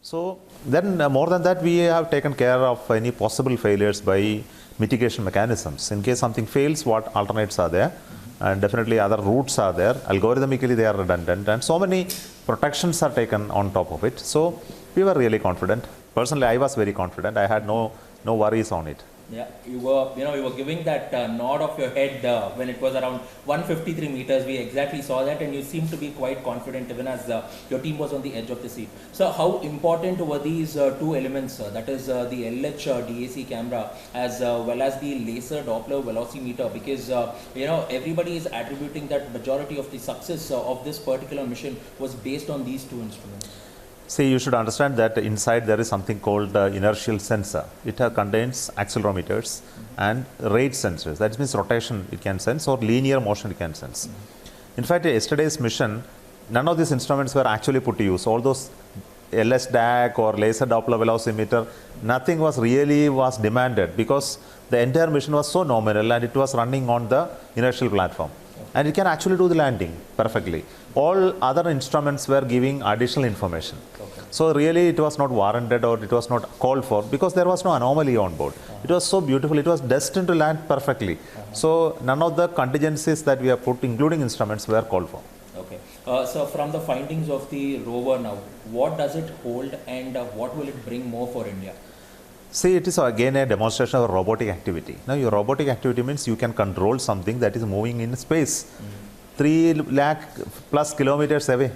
So then more than that, we have taken care of any possible failures by mitigation mechanisms. In case something fails, what alternates are there? And definitely other routes are there. Algorithmically, they are redundant, and so many protections are taken on top of it. So we were really confident. Personally, I was very confident. I had no worries on it. Yeah, you were giving that nod of your head when it was around 153 meters. We exactly saw that, and you seemed to be quite confident even as your team was on the edge of the seat. So how important were these two elements, that is the LH DAC camera as well as the laser Doppler velocimeter, because everybody is attributing that majority of the success of this particular mission was based on these two instruments. See, you should understand that inside there is something called the inertial sensor. It contains accelerometers and rate sensors. That means rotation it can sense or linear motion it can sense. In fact, yesterday's mission, none of these instruments were actually put to use. All those LS DAC or laser Doppler velocimeter, nothing was demanded because the entire mission was so nominal and it was running on the inertial platform. And it can actually do the landing perfectly. All other instruments were giving additional information. Okay. So really it was not warranted or it was not called for because there was no anomaly on board. It was so beautiful, it was destined to land perfectly. So none of the contingencies that we have put, including instruments, were called for. Okay. So from the findings of the rover now, what does it hold and what will it bring more for India? See, it is again a demonstration of robotic activity. Now, your robotic activity means you can control something that is moving in space. 3 lakh plus kilometers away.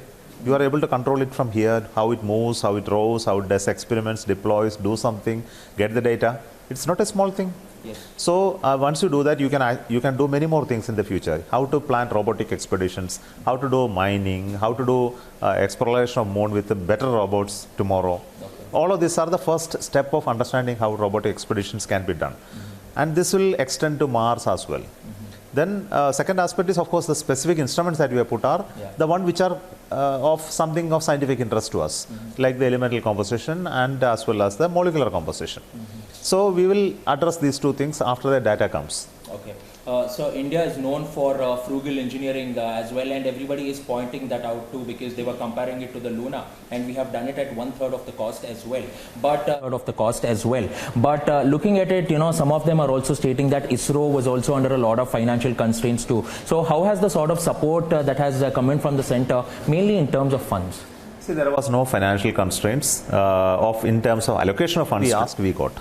You are able to control it from here, how it moves, how it rows, how it does experiments, deploys, do something, get the data. It's not a small thing. Yes. So once you do that, you can do many more things in the future. How to plan robotic expeditions, how to do mining, how to do exploration of moon with better robots tomorrow. Okay. All of these are the first step of understanding how robotic expeditions can be done. And this will extend to Mars as well. Then second aspect is, of course, the specific instruments that we have put are the one which are of something of scientific interest to us, like the elemental composition and as well as the molecular composition. So we will address these two things after the data comes. Okay. So India is known for frugal engineering as well, and everybody is pointing that out too because they were comparing it to the Luna, and we have done it at 1/3 of the cost as well. But looking at it, some of them are also stating that ISRO was also under a lot of financial constraints too. So how has the sort of support that has come in from the center, mainly in terms of funds? See, there was no financial constraints in terms of allocation of funds. We asked, we got.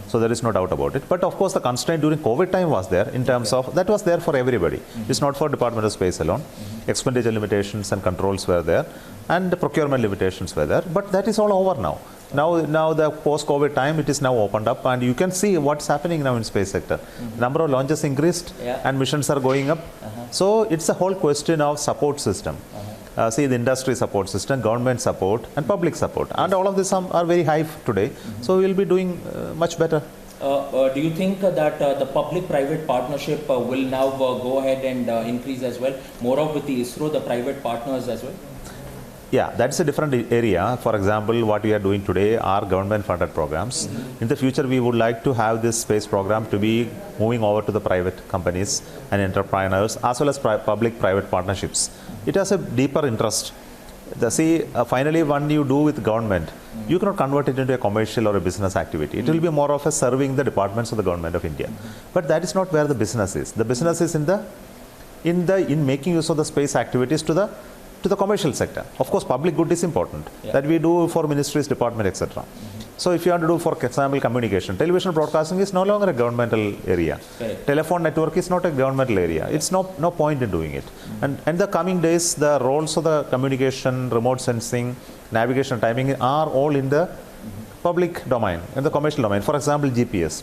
So there is no doubt about it. But of course, the constraint during COVID time was there in terms of, that was there for everybody. It's not for Department of Space alone. Expenditure limitations and controls were there, and the procurement limitations were there. But that is all over now. Now the post-COVID time, it is now opened up, and you can see what's happening now in space sector. Number of launches increased, and missions are going up. So it's a whole question of support system. See, the industry support system, government support, and public support, and all of this are very high today. So we will be doing much better. Do you think that the public-private partnership will now go ahead and increase as well, more of with the ISRO, the private partners as well? Yeah, that's a different area. For example, what we are doing today are government-funded programs. In the future, we would like to have this space program to be moving over to the private companies and entrepreneurs, as well as public-private partnerships. It has a deeper interest. Finally, when you do with government, you cannot convert it into a commercial or a business activity. It will be more of a serving the departments of the government of India. But that is not where the business is. The business is in making use of the space activities to the commercial sector. Of course, public good is important. That we do for ministries, department, etc. So if you want to do, for example, communication, television broadcasting is no longer a governmental area. Telephone network is not a governmental area. It's no point in doing it. And in the coming days, the roles of the communication, remote sensing, navigation, timing are all in the public domain, in the commercial domain. For example, GPS.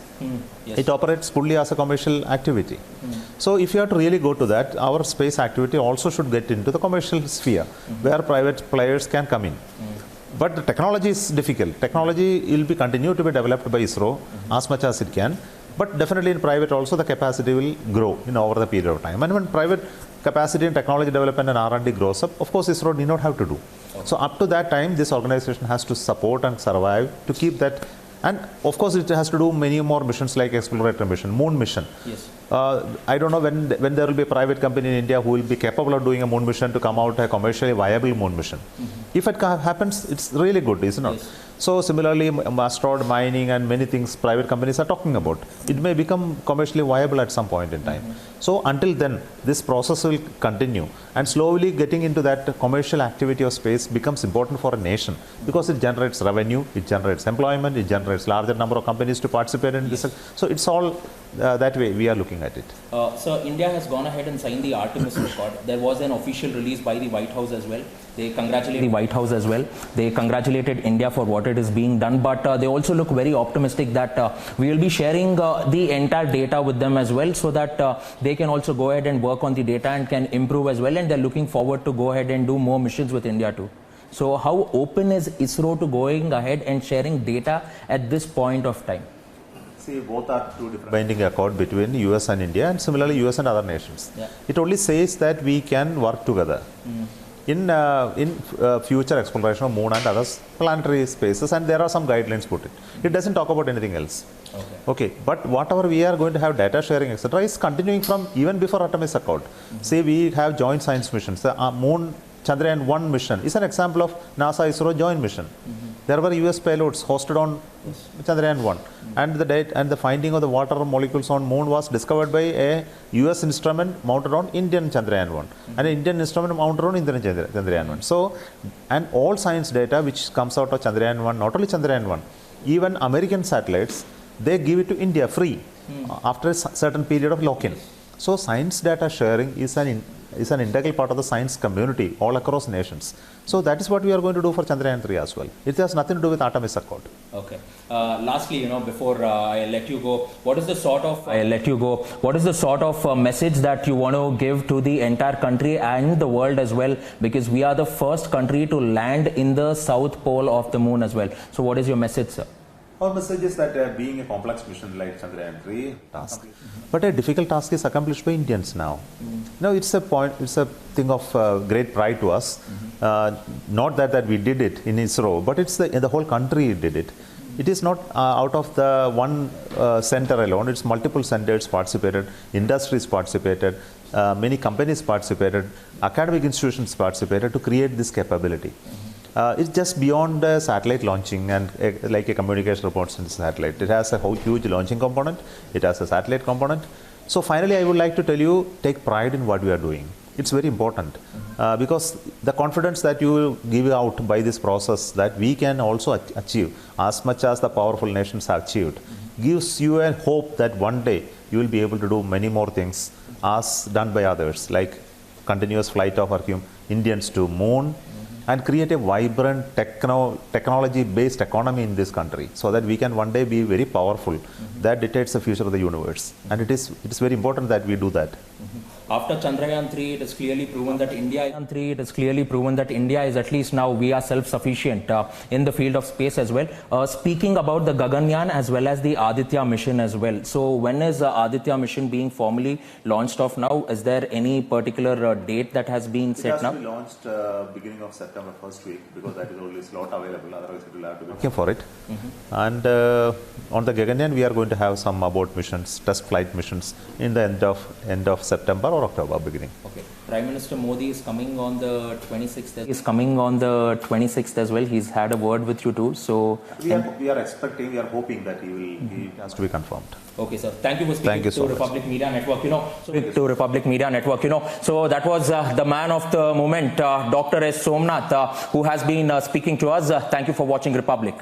It operates fully as a commercial activity. So if you have to really go to that, our space activity also should get into the commercial sphere, where private players can come in. But the technology is difficult. Technology will be continued to be developed by ISRO as much as it can. But definitely in private also the capacity will grow over the period of time. And when private capacity and technology development and R&D grows up, of course ISRO need not have to do. So up to that time, this organization has to support and survive to keep that. And of course, it has to do many more missions like exploratory mission, moon mission. Yes. I don't know when there will be a private company in India who will be capable of doing a moon mission to come out a commercially viable moon mission. If it happens, it's really good, isn't it? Yes. So similarly, asteroid mining and many things private companies are talking about. It may become commercially viable at some point in time. So until then, this process will continue, and slowly getting into that commercial activity of space becomes important for a nation because it generates revenue, it generates employment, it generates larger number of companies to participate in this. So it's all that way we are looking at it. So India has gone ahead and signed the Artemis record. There was an official release by the White House as well. They congratulated the White House as well. They congratulated India for what it is being done, but they also look very optimistic that we will be sharing the entire data with them as well, so that they can also go ahead and work on the data and can improve as well, and they're looking forward to go ahead and do more missions with India too. So how open is ISRO to going ahead and sharing data at this point of time? See, both are two different binding accord between US and India, and similarly US and other nations. Yeah. It only says that we can work together in future exploration of moon and other planetary spaces, and there are some guidelines put it. It doesn't talk about anything else. Okay, but whatever we are going to have data sharing, etc., is continuing from even before Artemis Accord. Say we have joint science missions. The moon Chandrayaan 1 mission is an example of NASA ISRO joint mission. There were US payloads hosted on Chandrayaan 1, and the date and the finding of the water molecules on moon was discovered by a US instrument mounted on Indian Chandrayaan 1 and an Indian instrument mounted on Indian Chandrayaan 1. So, and all science data which comes out of Chandrayaan 1, not only Chandrayaan 1, even American satellites, they give it to India free after a certain period of lock-in. So science data sharing is an integral part of the science community all across nations. So that is what we are going to do for Chandrayaan 3 as well. It has nothing to do with Artemis Accord. Okay. Lastly, before I let you go, what is the sort of message that you want to give to the entire country and the world as well? Because we are the first country to land in the south pole of the moon as well. So what is your message, sir? Our message is that being a complex mission like Chandrayaan 3 task, but a difficult task is accomplished by Indians now. Now it's a thing of great pride to us. Not that we did it in ISRO, but it's the whole country did it. It is not out of the one center alone. It's multiple centers participated, industries participated, many companies participated, academic institutions participated to create this capability. It's just beyond satellite launching and like a communication reports in satellite. It has a huge launching component. It has a satellite component. So finally, I would like to tell you, take pride in what we are doing. It's very important because the confidence that you will give out by this process that we can also achieve as much as the powerful nations have achieved gives you a hope that one day you will be able to do many more things as done by others, like continuous flight of our Indians to moon, and create a vibrant technology-based economy in this country so that we can one day be very powerful. That dictates the future of the universe. And it is very important that we do that. After Chandrayaan 3, it is clearly proven that India is at least now we are self-sufficient in the field of space as well. Speaking about the Gaganyaan as well as the Aditya mission as well. So when is the Aditya mission being formally launched off now? Is there any particular date that has been set now? It has to be launched beginning of September first week because that is only slot available. Otherwise, it will have to be looking for it. And on the Gaganyaan, we are going to have some abort missions, test flight missions in the end of September or October beginning. Okay. Prime Minister Modi is coming on the 26th as well. He's had a word with you too. So we are hoping that he has to be confirmed. Okay, sir. Thank you for speaking to Republic Media Network. So that was the man of the moment, Dr. S. Somanath, who has been speaking to us. Thank you for watching Republic.